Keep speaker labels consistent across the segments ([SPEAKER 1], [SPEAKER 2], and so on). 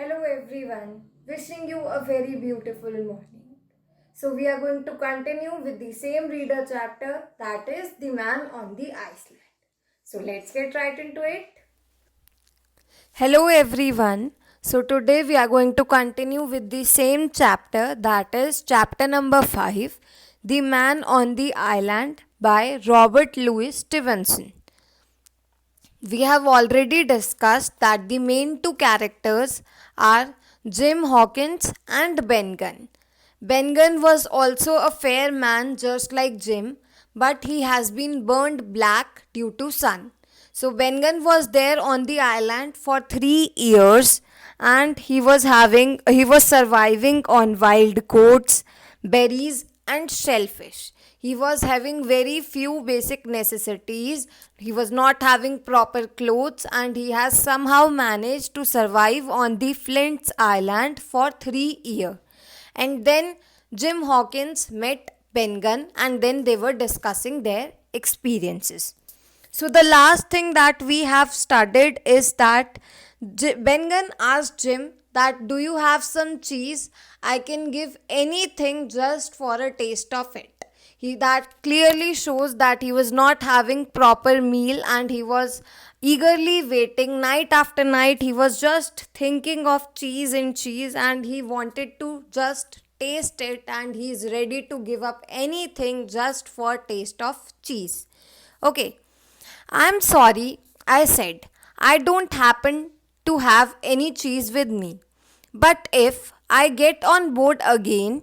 [SPEAKER 1] Hello everyone, wishing you a very beautiful morning. So we are going to continue with the same reader chapter, that is The Man on the Iceland. So let's get right into it. Hello everyone. So today we are going to continue with the same chapter, that is chapter number 5, The Man on the Island by Robert Louis Stevenson. We have already discussed that the main two characters are Jim Hawkins and Ben Gunn. Ben Gunn was also a fair man just like Jim, but he has been burned black due to sun. So Ben Gunn was there on the island for 3 years and he was surviving on wild goats, berries and shellfish. He was having very few basic necessities. He was not having proper clothes and he has somehow managed to survive on the Flint's Island for 3 years. And then Jim Hawkins met Ben Gunn and then they were discussing their experiences. So the last thing that we have studied is that Ben Gunn asked Jim that, do you have some cheese? I can give anything just for a taste of it. That clearly shows that he was not having proper meal and he was eagerly waiting night after night. He was just thinking of cheese and he wanted to just taste it, and he is ready to give up anything just for taste of cheese. Okay, I'm sorry, I said. I don't happen to have any cheese with me. But if I get on board again,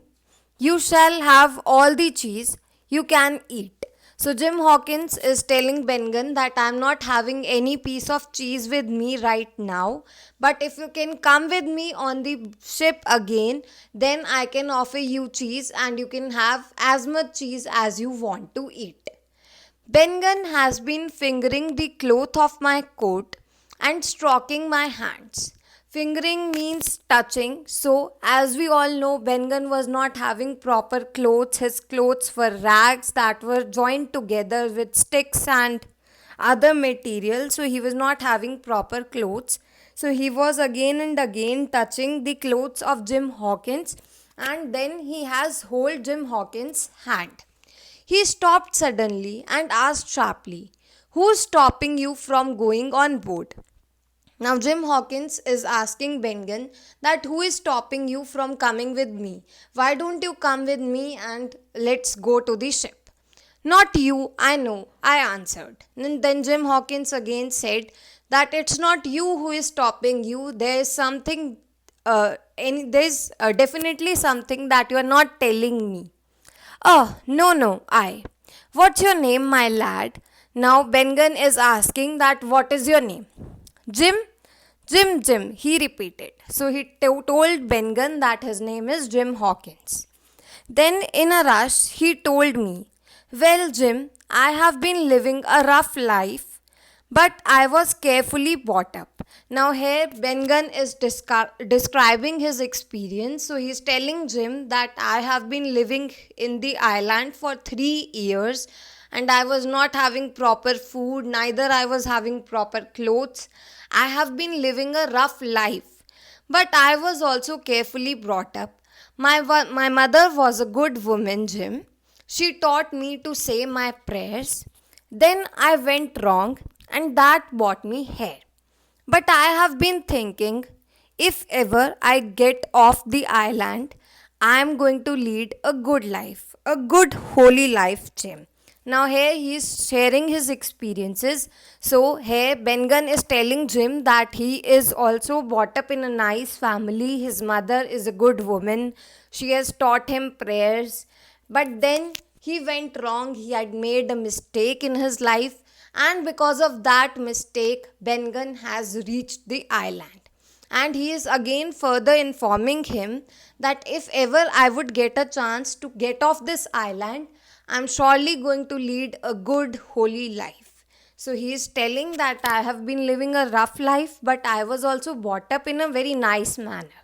[SPEAKER 1] you shall have all the cheese you can eat. So Jim Hawkins is telling Ben Gunn that I'm not having any piece of cheese with me right now, but if you can come with me on the ship again, then I can offer you cheese and you can have as much cheese as you want to eat. Ben Gunn has been fingering the cloth of my coat and stroking my hands. Fingering means touching. So, as we all know, Ben Gunn was not having proper clothes. His clothes were rags that were joined together with sticks and other material. So, he was not having proper clothes. So, he was again and again touching the clothes of Jim Hawkins, and then he has hold Jim Hawkins' hand. He stopped suddenly and asked sharply, "Who's stopping you from going on board?" Now Jim Hawkins is asking Ben Gunn that, who is stopping you from coming with me? Why don't you come with me and let's go to the ship? Not you, I know, I answered. And then Jim Hawkins again said that it's not you who is stopping you. There's something, there's definitely something that you are not telling me. Oh, no, I. What's your name, my lad? Now Ben Gunn is asking that, what is your name? Jim, he repeated. So he told Ben Gunn that his name is Jim Hawkins. Then in a rush, he told me, well, Jim, I have been living a rough life, but I was carefully brought up. Now here Ben Gunn is describing his experience. So he's telling Jim that I have been living in the island for 3 years and I was not having proper food, neither I was having proper clothes. I have been living a rough life, but I was also carefully brought up. My mother was a good woman, Jim. She taught me to say my prayers. Then I went wrong and that brought me here. But I have been thinking, if ever I get off the island, I am going to lead a good life, a good holy life, Jim. Now here he is sharing his experiences. So here Ben Gunn is telling Jim that he is also brought up in a nice family. His mother is a good woman. She has taught him prayers. But then he went wrong. He had made a mistake in his life. And because of that mistake, Ben Gunn has reached the island. And he is again further informing him that if ever I would get a chance to get off this island, I'm surely going to lead a good holy life. So he is telling that I have been living a rough life, but I was also brought up in a very nice manner.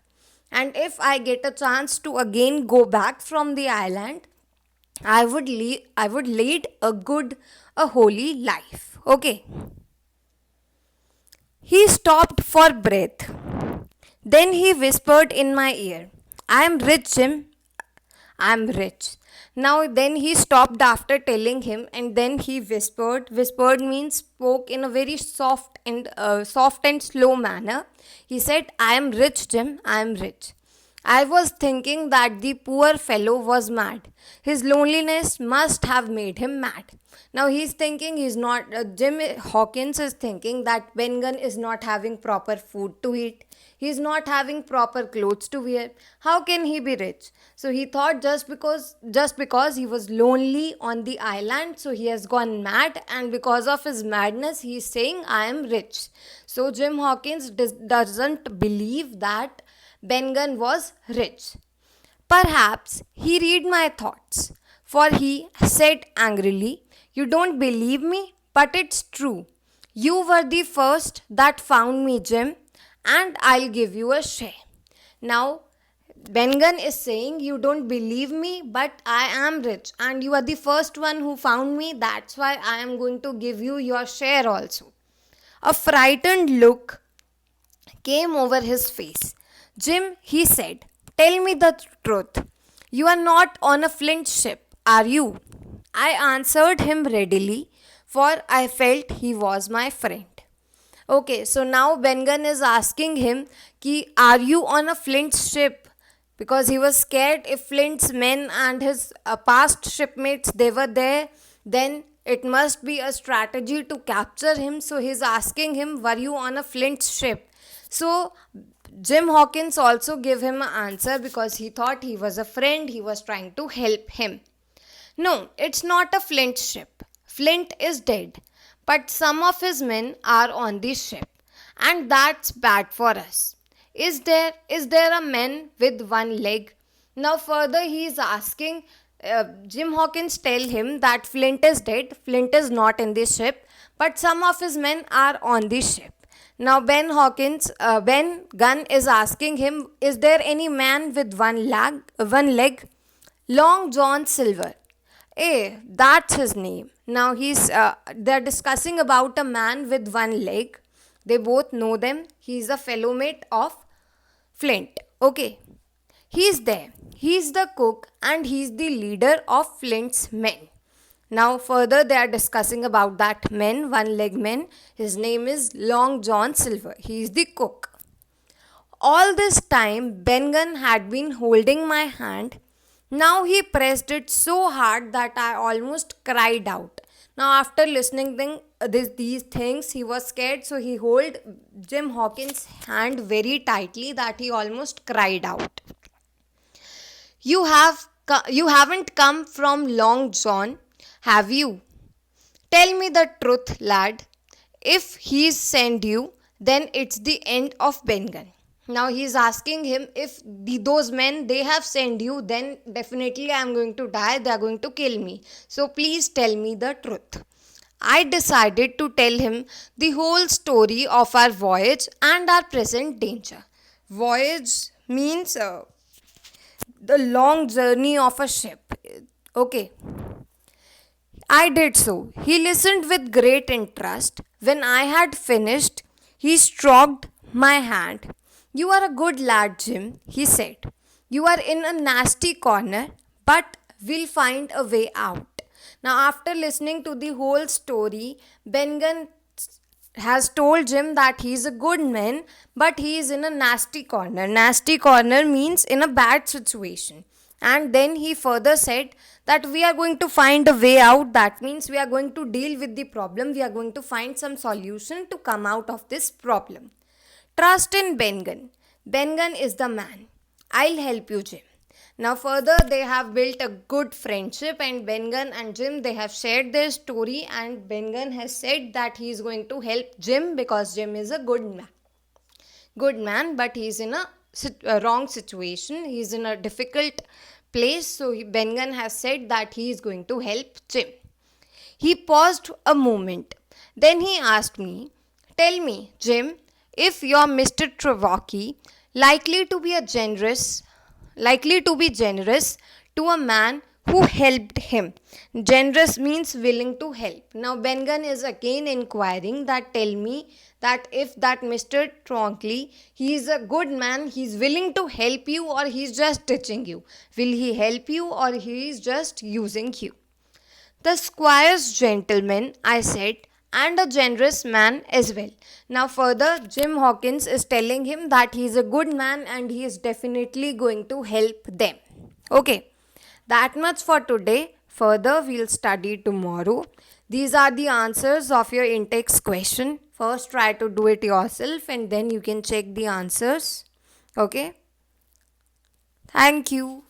[SPEAKER 1] And if I get a chance to again go back from the island, I would lead a holy life. Okay. He stopped for breath. Then he whispered in my ear, I am rich, Jim. I am rich. Now then he stopped after telling him, and then he whispered. Whispered means spoke in a very soft and slow manner. He said, I am rich, Jim. I am rich. I was thinking that the poor fellow was mad. His loneliness must have made him mad. Now he's thinking he's not, Jim Hawkins is thinking that Ben Gunn is not having proper food to eat. He's not having proper clothes to wear. How can he be rich? So he thought just because he was lonely on the island, so he has gone mad, and because of his madness, he is saying, I am rich. So Jim Hawkins doesn't believe that Ben Gunn was rich. Perhaps he read my thoughts, for he said angrily, You don't believe me, but it's true. You were the first that found me, Jim, and I'll give you a share. Now, Ben Gunn is saying, You don't believe me, but I am rich, and you are the first one who found me, that's why I am going to give you your share also. A frightened look came over his face. Jim, he said, Tell me the truth. You are not on a flint ship, are you? I answered him readily, for I felt he was my friend. Okay, so now Ben Gunn is asking him, Are you on a Flint ship? Because he was scared if Flint's men and his past shipmates, they were there, then it must be a strategy to capture him. So he's asking him, Were you on a Flint ship? So Jim Hawkins also gave him an answer because he thought he was a friend, he was trying to help him. No, it's not a Flint ship. Flint is dead, but some of his men are on the ship, and that's bad for us. Is there a man with one leg? Now further he is asking, Jim Hawkins tell him that Flint is dead, Flint is not in the ship, but some of his men are on the ship. Now Ben Gunn is asking him, is there any man with one leg? Long John Silver. That's his name. Now they're discussing about a man with one leg. They both know them. He's a fellow mate of Flint. Okay. He's there. He's the cook and he's the leader of Flint's men. Now further they are discussing about that one-leg man. His name is Long John Silver. He is the cook. All this time Ben Gunn had been holding my hand. Now he pressed it so hard that I almost cried out. Now after listening these things, he was scared, so he held Jim Hawkins' hand very tightly that he almost cried out. You haven't come from Long John, have you? Tell me the truth, lad. If he's sent you, then it's the end of Ben Gunn. Now he is asking him, if those men, they have sent you, then definitely I am going to die, they are going to kill me. So please tell me the truth. I decided to tell him the whole story of our voyage and our present danger. Voyage means the long journey of a ship. Okay. I did so. He listened with great interest. When I had finished, he stroked my hand. You are a good lad, Jim, he said. You are in a nasty corner, but we'll find a way out. Now, after listening to the whole story, Ben Gunn has told Jim that he is a good man, but he is in a nasty corner. Nasty corner means in a bad situation. And then he further said that we are going to find a way out. That means we are going to deal with the problem. We are going to find some solution to come out of this problem. Trust in Ben Gunn. Ben Gunn is the man. I'll help you, Jim. Now further they have built a good friendship, and Ben Gunn and Jim, they have shared their story, and Ben Gunn has said that he is going to help Jim because Jim is a good man. Good man, but he is in a wrong situation. He is in a difficult place. So Ben Gunn has said that he is going to help Jim. He paused a moment. Then he asked me, Tell me, Jim, if you're Mr. Travocky, likely to be generous to a man who helped him. Generous means willing to help. Now Bengan is again inquiring that tell me that if that Mr. Tronkley, he is a good man, he is willing to help you or he is just teaching you. Will he help you or he is just using you? The squire's gentleman, I said, and a generous man as well. Now, further, Jim Hawkins is telling him that he is a good man and he is definitely going to help them. Okay, that much for today. Further, we'll study tomorrow. These are the answers of your in-text question. First, try to do it yourself and then you can check the answers. Okay, thank you.